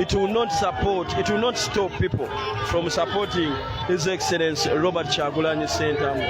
it will not stop people from supporting His Excellency Robert Kyagulanyi Ssentamu.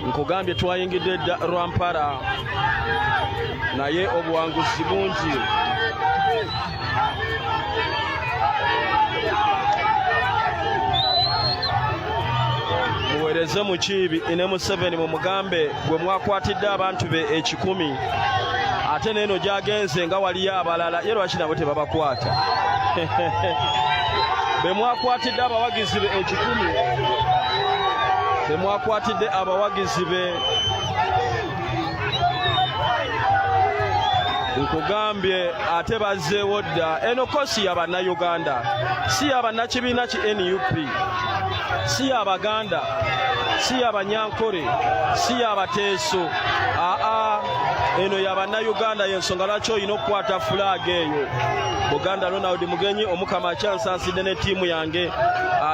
Nkugambye twayingidde dda Rwampara naye obuwanguzi bungi. Muweereze mu Kiibi ne Museveni mumugambe gwe mwakwatidde abantu be 1,000 ate neeno gy'agenze nga waliyo abalala ye lwaki nabo tebabakwata. Be mwakwatidde abawagizi be 1,000, be mwakwatidde abawagizi be. Nkugambye ate bazzeewo dda. Eno ko si y'Abannayuganda, si y'abannakibiina ki NUP, si y'Abaganda, si y'Abanyankole, si y'Abateeso. Eno y'Abannayuganda, y'ensonga lwaki olina okukwata fulaaga eyo. Buganda Ronald Mugenyi Omukama akyansansidde ne ttiimu yange,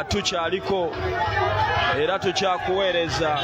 tukyaliko era tukyakuweereza.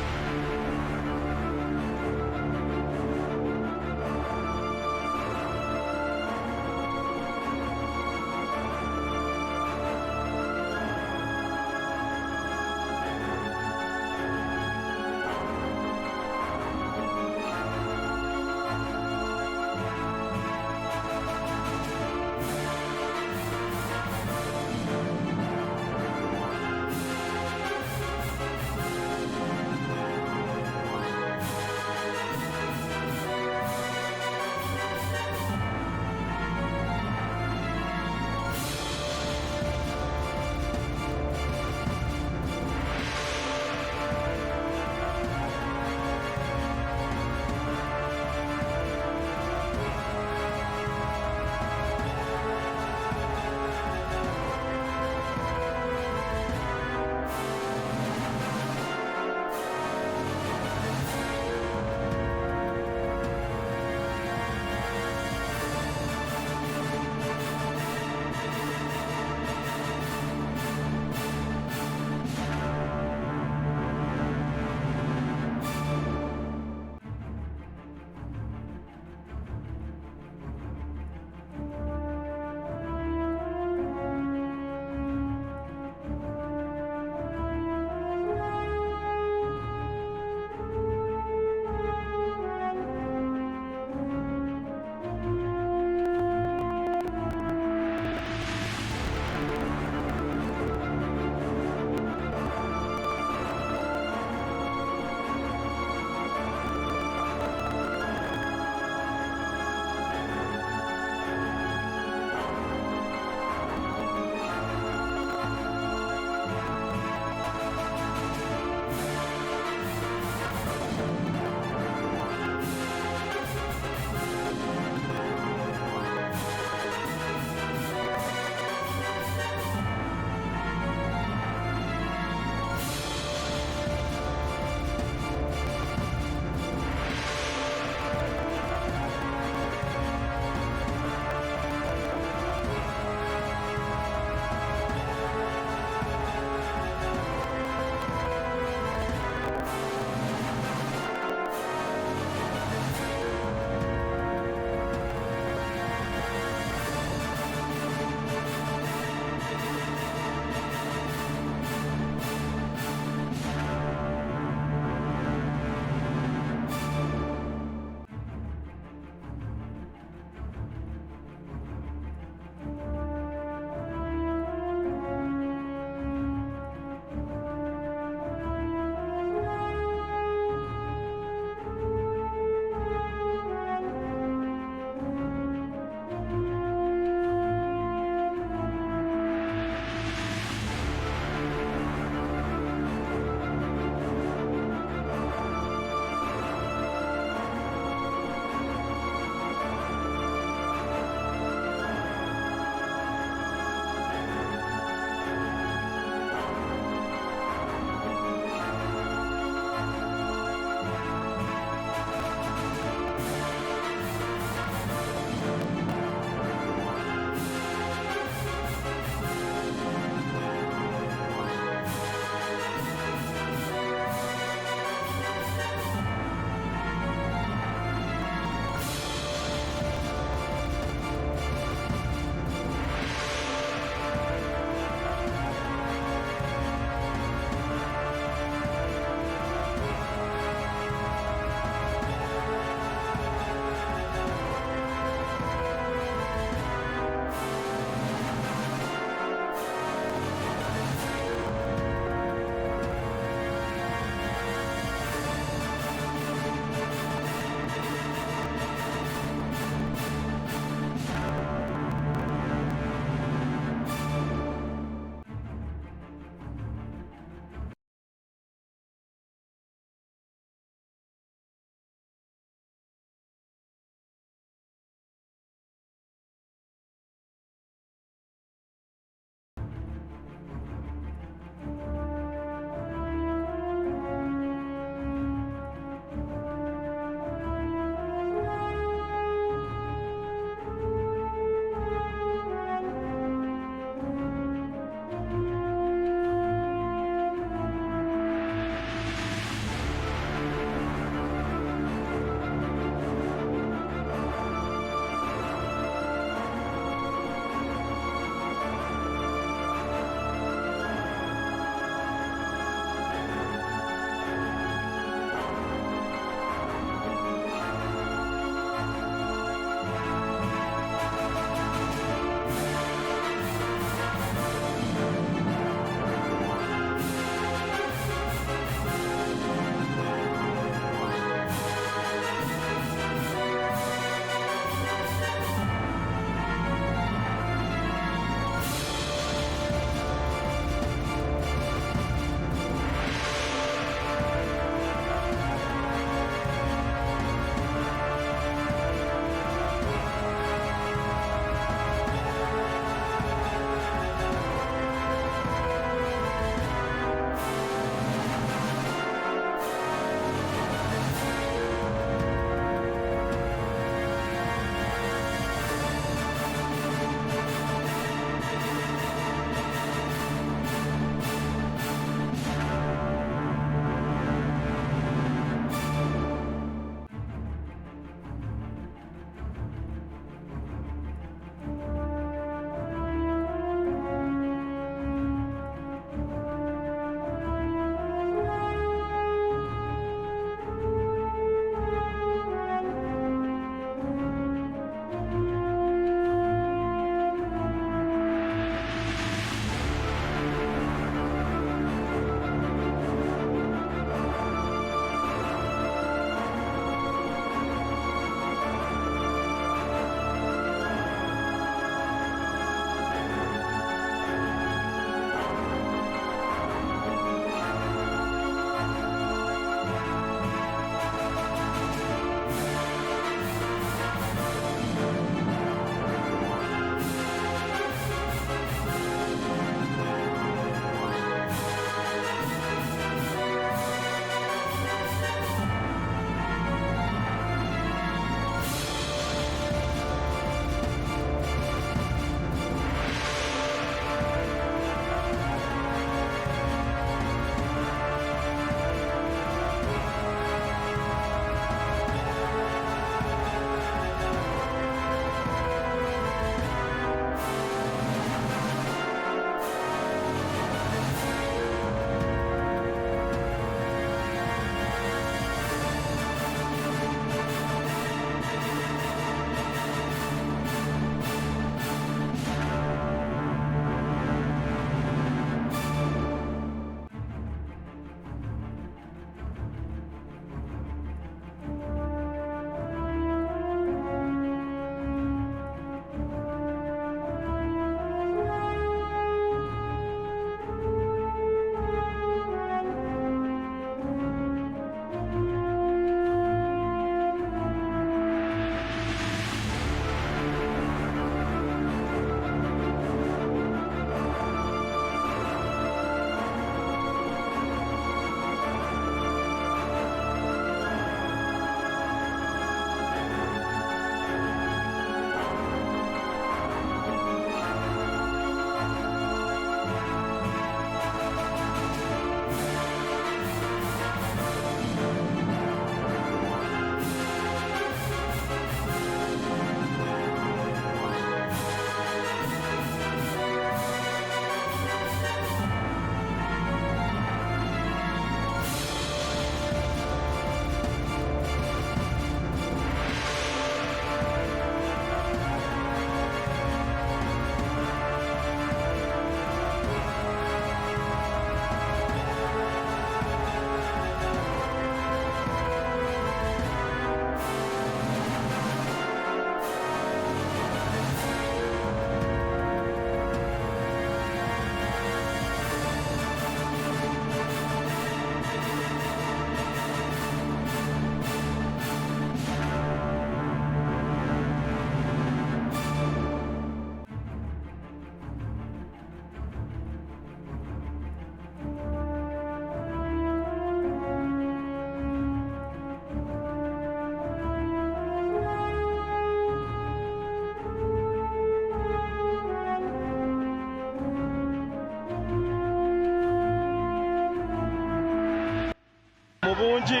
mu bungi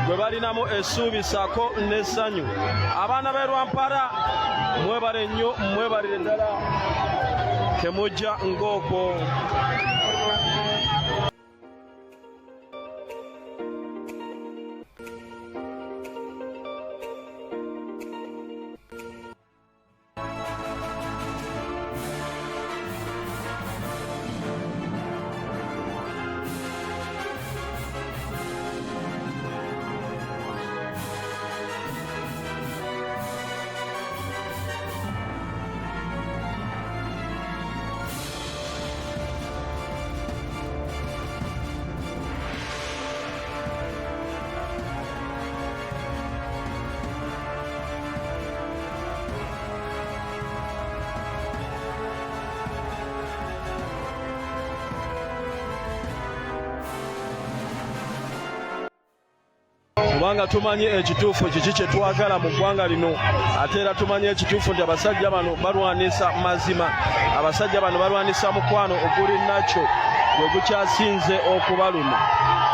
gwe balinamu essuubi ssaako n'essanyu. Abaana b'e Rwampara mwebale nnyo, mwebalire ddala temujja ng'okwo. Kubanga tumanyi ekituufu kiki kye twagala mu ggwanga lino, ate era tumanyi ekituufu nti abasajja bano balwanisa mazima, abasajja bano balwanisa mukwano oguli nakyo gwe gukyasinze okubaluma.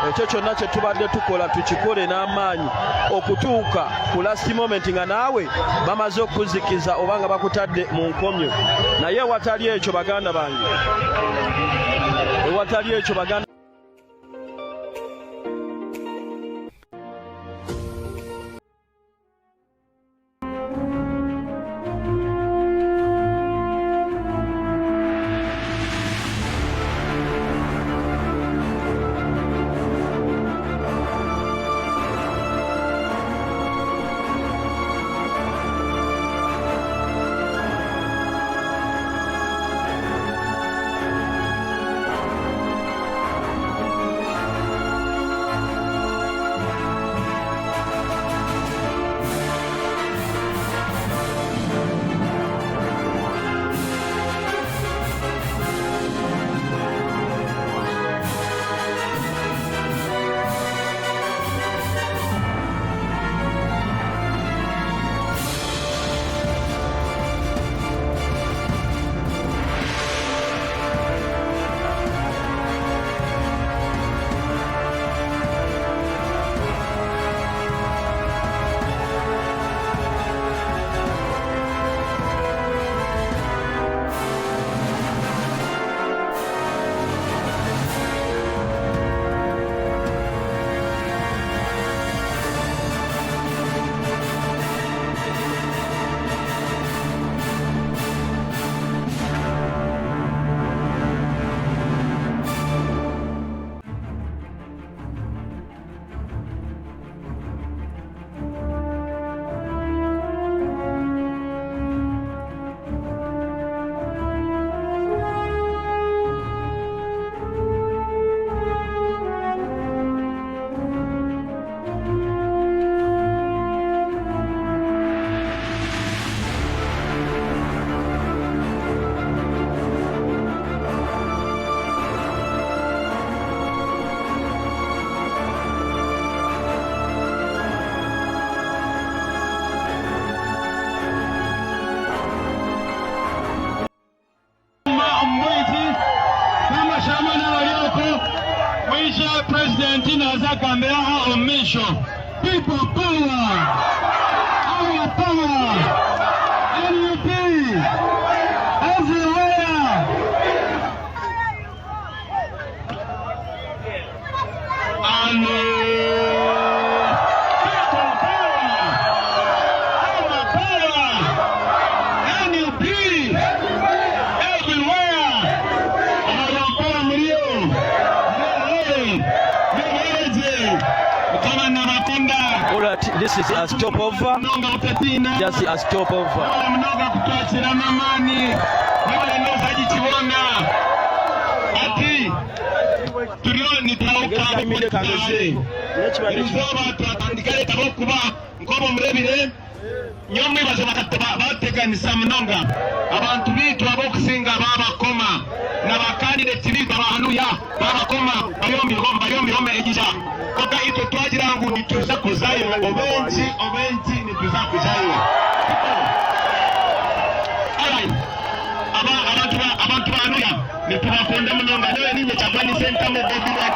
Ekyo kyonna kye tubadde tukola tukikole n'amaanyi okutuuka ku last moment nga naawe bamaze okuzikiza oba nga bakutadde mu nkomyo. Naye ewatali ekyo baganda bange, ewatali ekyo baganda President inaza kambia omisho. People power. Our power. NUP. Everywhere. And people power. Our power. NUP. Everywhere. Our power million. This is a stopover. Just a stopover. Nyomwe bateganisa munonga abantu bitu abokusinga babakoma na bakandidate bitu abahanuya babakoma bayombi ejija koka ito twagira ngo nituza kuzayo obenzi nituza kuzayo alright abantu bahanuya nitubakonda munonga nawe ninye chapani center mu BobiWine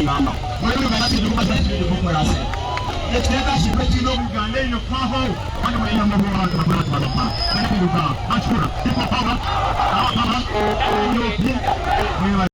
ngamba wewe ngati ndikubaza chiri kumurase ekiteka shipetino Uganda ino kwaho wani mwina mwabu watu mabura tumalapa kani kuduka machura ipo pawa